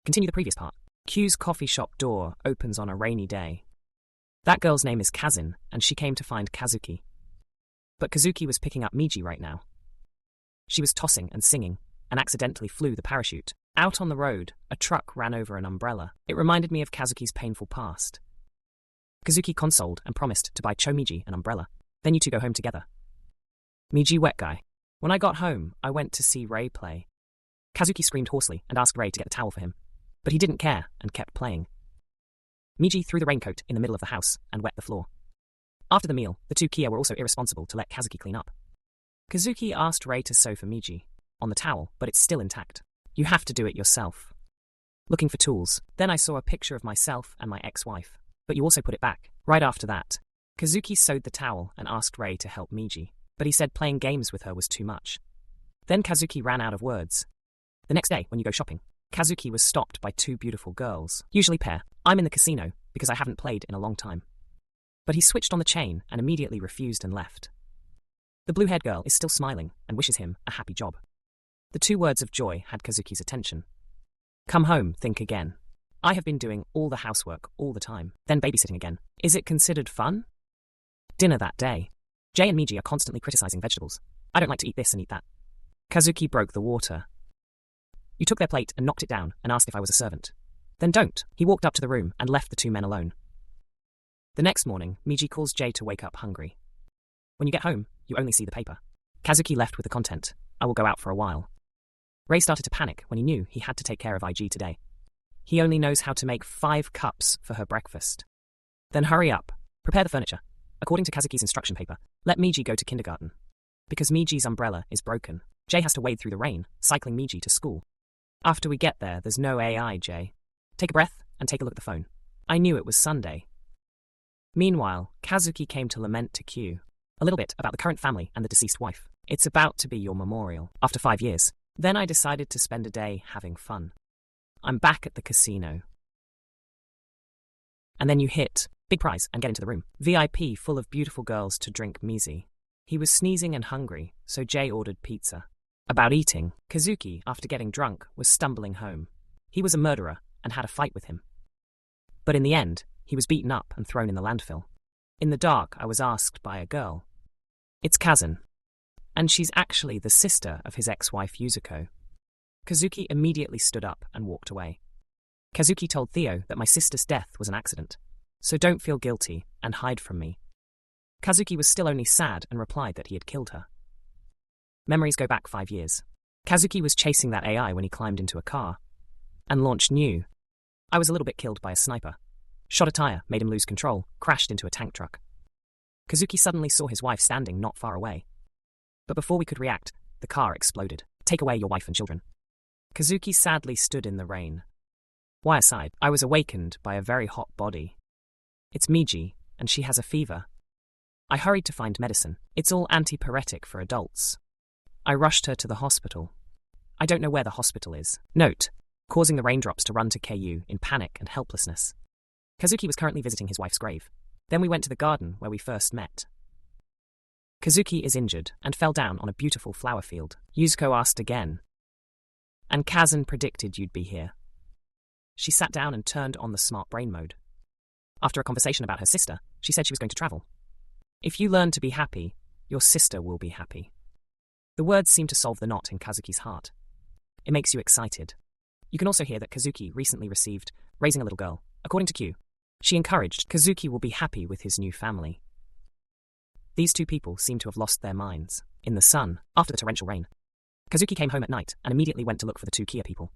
Continue the previous part. Q's coffee shop door opens on a rainy day. That girl's name is Kazin, and she came to find Kazuki. But Kazuki was picking up Miji right now. She was tossing and singing, and accidentally flew the parachute. Out on the road, a truck ran over an umbrella. It reminded me of Kazuki's painful past. Kazuki consoled and promised to buy Miji an umbrella. Then you two go home together. Miji wet guy. When I got home, I went to see Ray play. Kazuki screamed hoarsely and asked Ray to get the towel for him, but he didn't care and kept playing. Miji threw the raincoat in the middle of the house and wet the floor. After the meal, the two Kia were also irresponsible to let Kazuki clean up. Kazuki asked Ray to sew for Miji on the towel, but it's still intact. You have to do it yourself. Looking for tools. Then I saw a picture of myself and my ex-wife, but you also put it back. Right after that, Kazuki sewed the towel and asked Ray to help Miji, but he said playing games with her was too much. Then Kazuki ran out of words. The next day, when you go shopping, Kazuki was stopped by two beautiful girls, usually pair. I'm in the casino because I haven't played in a long time. But he switched on the chain and immediately refused and left. The blue-haired girl is still smiling and wishes him a happy job. The two words of joy had Kazuki's attention. Come home, think again. I have been doing all the housework all the time, then babysitting again. Is it considered fun? Dinner that day. Jay and Miji are constantly criticizing vegetables. I don't like to eat this and eat that. Kazuki broke the water. You took their plate and knocked it down and asked if I was a servant. Then don't. He walked up to the room and left the two men alone. The next morning, Miji calls Jay to wake up hungry. When you get home, you only see the paper. Kazuki left with the content. I will go out for a while. Ray started to panic when he knew he had to take care of IG today. He only knows how to make 5 cups for her breakfast. Then hurry up. Prepare the furniture. According to Kazuki's instruction paper, let Miji go to kindergarten. Because Miji's umbrella is broken, Jay has to wade through the rain, cycling Miji to school. After we get there, there's no AI, Jay. Take a breath and take a look at the phone. I knew it was Sunday. Meanwhile, Kazuki came to lament to Q a little bit about the current family and the deceased wife. It's about to be your memorial, after 5 years. Then I decided to spend a day having fun. I'm back at the casino. And then you hit, big prize, and get into the room. VIP full of beautiful girls to drink Miji. He was sneezing and hungry, so Jay ordered pizza. About eating, Kazuki, after getting drunk, was stumbling home. He was a murderer and had a fight with him. But in the end, he was beaten up and thrown in the landfill. In the dark, I was asked by a girl. It's Kazin. And she's actually the sister of his ex-wife Yuzuko. Kazuki immediately stood up and walked away. Kazuki told Theo that my sister's death was an accident, so don't feel guilty and hide from me. Kazuki was still only sad and replied that he had killed her. Memories go back 5 years. Kazuki was chasing that AI when he climbed into a car and launched new. I was a little bit killed by a sniper. Shot a tire, made him lose control, crashed into a tank truck. Kazuki suddenly saw his wife standing not far away. But before we could react, the car exploded. Take away your wife and children. Kazuki sadly stood in the rain. Wire side, I was awakened by a very hot body. It's Miji, and she has a fever. I hurried to find medicine. It's all antipyretic for adults. I rushed her to the hospital. I don't know where the hospital is. Note, causing the raindrops to run to KU in panic and helplessness. Kazuki was currently visiting his wife's grave. Then we went to the garden where we first met. Kazuki is injured and fell down on a beautiful flower field. Yuzuko asked again. And Kazin predicted you'd be here. She sat down and turned on the smart brain mode. After a conversation about her sister, she said she was going to travel. If you learn to be happy, your sister will be happy. The words seem to solve the knot in Kazuki's heart. It makes you excited. You can also hear that Kazuki recently received Raising a Little Girl. According to Q, she encouraged Kazuki will be happy with his new family. These two people seem to have lost their minds. In the sun, after the torrential rain, Kazuki came home at night and immediately went to look for the two Kia people.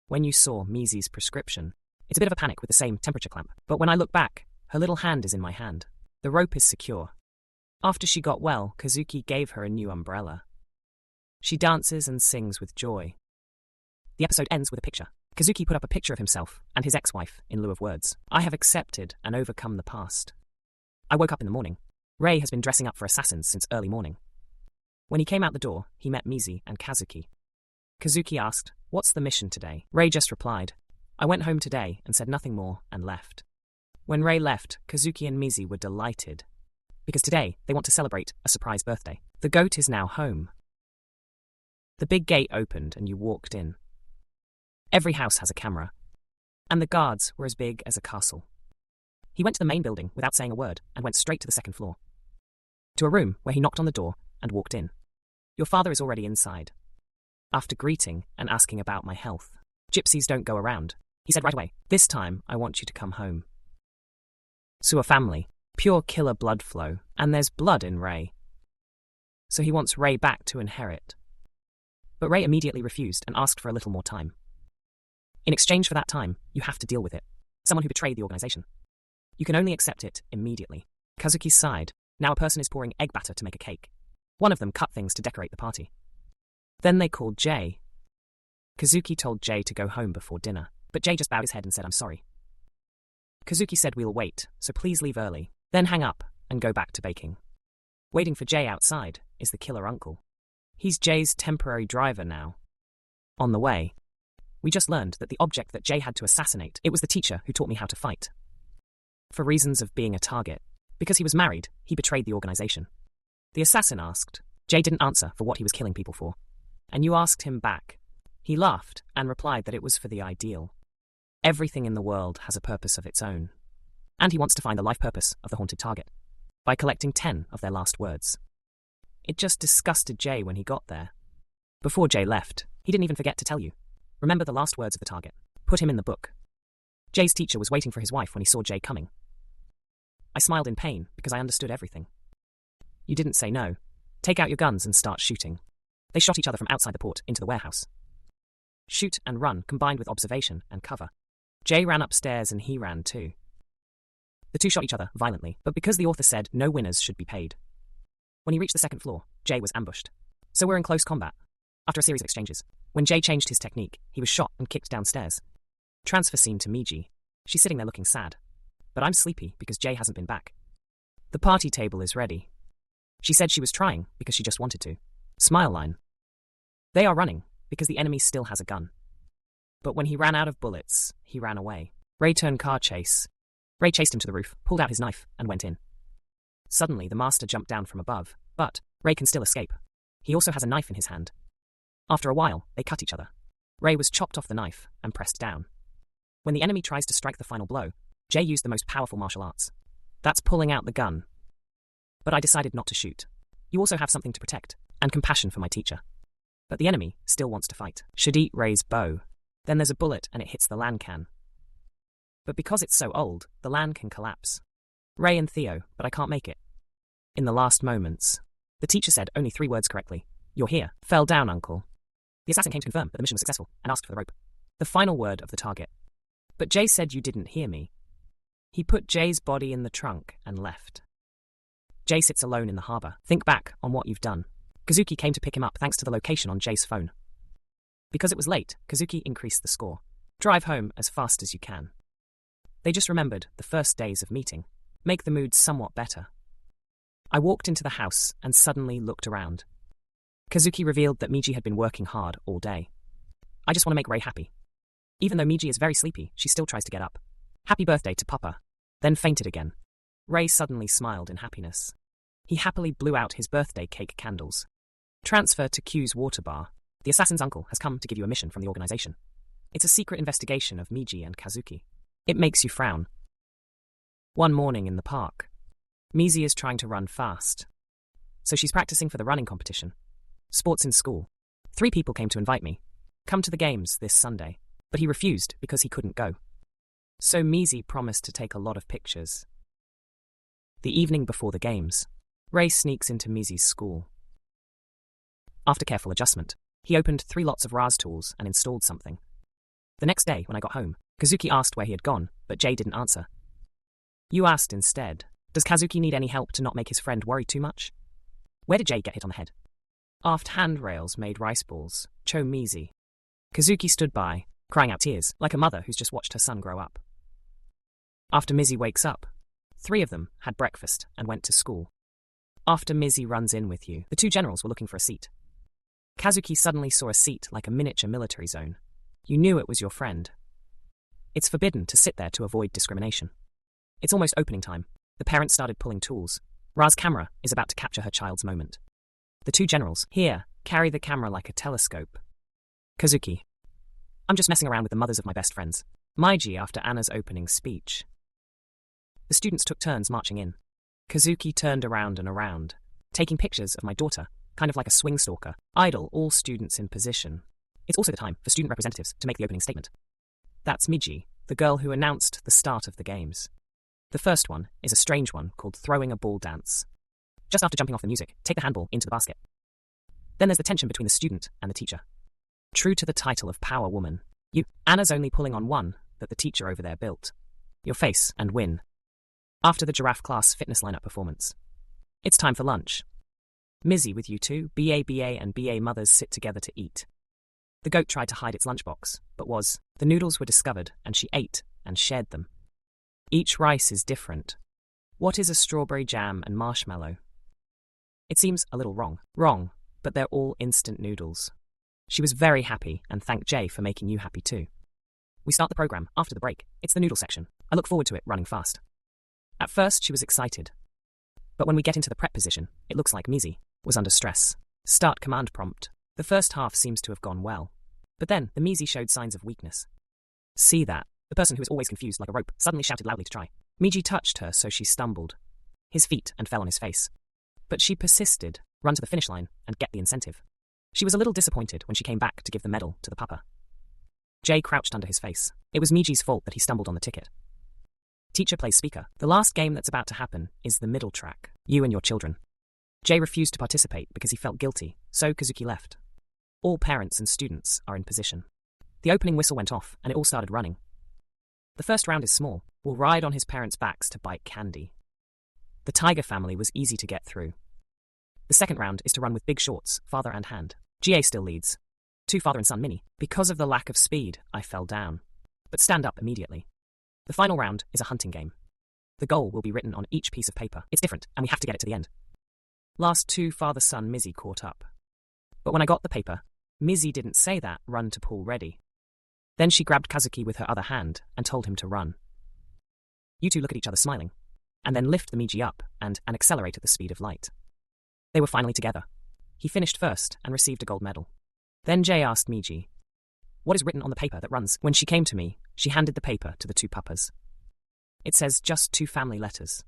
When you saw Mizi's prescription, it's a bit of a panic with the same temperature clamp, but when I look back, her little hand is in my hand. The rope is secure. After she got well, Kazuki gave her a new umbrella. She dances and sings with joy. The episode ends with a picture. Kazuki put up a picture of himself and his ex-wife in lieu of words. I have accepted and overcome the past. I woke up in the morning. Ray has been dressing up for assassins since early morning. When he came out the door, he met Miji and Kazuki. Kazuki asked, "What's the mission today?" Ray just replied, "I went home today and said nothing more and left." When Ray left, Kazuki and Miji were delighted, because today they want to celebrate a surprise birthday. The goat is now home. The big gate opened and you walked in. Every house has a camera, and the guards were as big as a castle. He went to the main building without saying a word and went straight to the second floor, to a room where he knocked on the door and walked in. Your father is already inside. After greeting and asking about my health. Gypsies don't go around. He said right away, this time I want you to come home. Sewer family, pure killer blood flow, and there's blood in Ray. So he wants Ray back to inherit. But Ray immediately refused and asked for a little more time. In exchange for that time, you have to deal with it. Someone who betrayed the organization. You can only accept it immediately. Kazuki sighed. Now a person is pouring egg batter to make a cake. One of them cut things to decorate the party. Then they called Jay. Kazuki told Jay to go home before dinner, but Jay just bowed his head and said, I'm sorry. Kazuki said, we'll wait, so please leave early, then hang up and go back to baking. Waiting for Jay outside is the killer uncle. He's Jay's temporary driver now. On the way, we just learned that the object that Jay had to assassinate, it was the teacher who taught me how to fight. For reasons of being a target, because he was married, he betrayed the organization. The assassin asked. Jay didn't answer for what he was killing people for. And you asked him back. He laughed and replied that it was for the ideal. Everything in the world has a purpose of its own. And he wants to find the life purpose of the haunted target by collecting 10 of their last words. It just disgusted Jay when he got there. Before Jay left, he didn't even forget to tell you. Remember the last words of the target. Put him in the book. Jay's teacher was waiting for his wife when he saw Jay coming. I smiled in pain because I understood everything. You didn't say no. Take out your guns and start shooting. They shot each other from outside the port into the warehouse. Shoot and run combined with observation and cover. Jay ran upstairs and he ran too. The two shot each other violently, but because the author said no winners should be paid. When he reached the second floor, Jay was ambushed. So we're in close combat. After a series of exchanges, when Jay changed his technique, he was shot and kicked downstairs. Transfer scene to Miji. She's sitting there looking sad. But I'm sleepy because Jay hasn't been back. The party table is ready. She said she was trying because she just wanted to. Smile line. They are running because the enemy still has a gun. But when he ran out of bullets, he ran away. Ray turned car chase. Ray chased him to the roof, pulled out his knife, and went in. Suddenly, the master jumped down from above, but Ray can still escape. He also has a knife in his hand. After a while, they cut each other. Ray was chopped off the knife and pressed down. When the enemy tries to strike the final blow, Jay used the most powerful martial arts. That's pulling out the gun. But I decided not to shoot. You also have something to protect, and compassion for my teacher. But the enemy still wants to fight. Should eat Ray's bow. Then there's a bullet and it hits the LAN can. But because it's so old, the LAN can collapse. Ray and Theo, but I can't make it. In the last moments, the teacher said only 3 words correctly. You're here. Fell down, uncle. The assassin came to confirm that the mission was successful and asked for the rope. The final word of the target. But Jay said you didn't hear me. He put Jay's body in the trunk and left. Jay sits alone in the harbor. Think back on what you've done. Kazuki came to pick him up thanks to the location on Jay's phone. Because it was late, Kazuki increased the score. Drive home as fast as you can. They just remembered the first days of meeting. Make the mood somewhat better. I walked into the house and suddenly looked around. Kazuki revealed that Miji had been working hard all day. I just want to make Ray happy. Even though Miji is very sleepy, she still tries to get up. Happy birthday to Papa. Then fainted again. Ray suddenly smiled in happiness. He happily blew out his birthday cake candles. Transfer to Q's water bar. The assassin's uncle has come to give you a mission from the organization. It's a secret investigation of Miji and Kazuki. It makes you frown. One morning in the park, Miji is trying to run fast. So she's practicing for the running competition. Sports in school. 3 people came to invite me. Come to the games this Sunday. But he refused because he couldn't go. So Miji promised to take a lot of pictures. The evening before the games, Ray sneaks into Miji's school. After careful adjustment, he opened 3 lots of Raz tools and installed something. The next day, when I got home, Kazuki asked where he had gone, but Jay didn't answer. You asked instead, does Kazuki need any help to not make his friend worry too much? Where did Jay get hit on the head? Aft handrails made rice balls, Cho Miji. Kazuki stood by, crying out tears, like a mother who's just watched her son grow up. After Miji wakes up, 3 of them had breakfast and went to school. After Miji runs in with you, the 2 generals were looking for a seat. Kazuki suddenly saw a seat like a miniature military zone. You knew it was your friend. It's forbidden to sit there to avoid discrimination. It's almost opening time. The parents started pulling tools. Ra's camera is about to capture her child's moment. The 2 generals, here, carry the camera like a telescope. Kazuki. I'm just messing around with the mothers of my best friends. Miji after Anna's opening speech. The students took turns marching in. Kazuki turned around and around, taking pictures of my daughter, kind of like a swing stalker. Idle, all students in position. It's also the time for student representatives to make the opening statement. That's Miji, the girl who announced the start of the games. The first one is a strange one called throwing a ball dance. Just after jumping off the music, take the handball into the basket. Then there's the tension between the student and the teacher. True to the title of Power Woman, Anna's only pulling on one that the teacher over there built. Your face and win. After the giraffe class fitness lineup performance. It's time for lunch. Miji with you two, BA and BA mothers sit together to eat. The goat tried to hide its lunchbox, but the noodles were discovered and she ate and shared them. Each rice is different. What is a strawberry jam and marshmallow? It seems a little wrong, but they're all instant noodles. She was very happy and thanked Jay for making you happy too. We start the program after the break. It's the noodle section. I look forward to it running fast. At first she was excited. But when we get into the prep position, it looks like Miji was under stress. Start command prompt. The first half seems to have gone well. But then the Miji showed signs of weakness. See that? The person who is always confused like a rope suddenly shouted loudly to try. Miji touched her so she stumbled. His feet and fell on his face. But she persisted, run to the finish line and get the incentive. She was a little disappointed when she came back to give the medal to the papa. Jay crouched under his face. It was Miji's fault that he stumbled on the ticket. Teacher plays speaker. The last game that's about to happen is the middle track. You and your children. Jay refused to participate because he felt guilty, so Kazuki left. All parents and students are in position. The opening whistle went off and it all started running. The first round is small. We'll ride on his parents' backs to bite candy. The tiger family was easy to get through. The second round is to run with big shorts, father and hand. GA still leads. 2 father and son mini. Because of the lack of speed, I fell down. But stand up immediately. The final round is a hunting game. The goal will be written on each piece of paper. It's different, and we have to get it to the end. Last 2 father-son Miji caught up. But when I got the paper, Miji didn't say that, run to pull ready. Then she grabbed Kazuki with her other hand and told him to run. You two look at each other smiling, and then lift the Miji up and accelerate at the speed of light. They were finally together. He finished first and received a gold medal. Then Jay asked Miji, "What is written on the paper that runs?" When she came to me, she handed the paper to the 2 papas. It says just 2 family letters.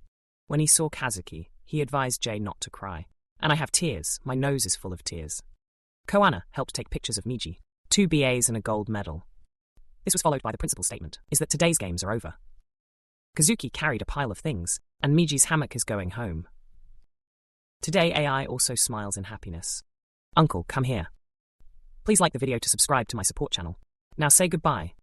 When he saw Kazuki, he advised Jay not to cry. And I have tears. My nose is full of tears. Koana helped take pictures of Miji. 2 BAs and a gold medal. This was followed by the principal's statement, is that today's games are over. Kazuki carried a pile of things, and Miji's hammock is going home. Today AI also smiles in happiness. Uncle, come here. Please like the video to subscribe to my support channel. Now say goodbye.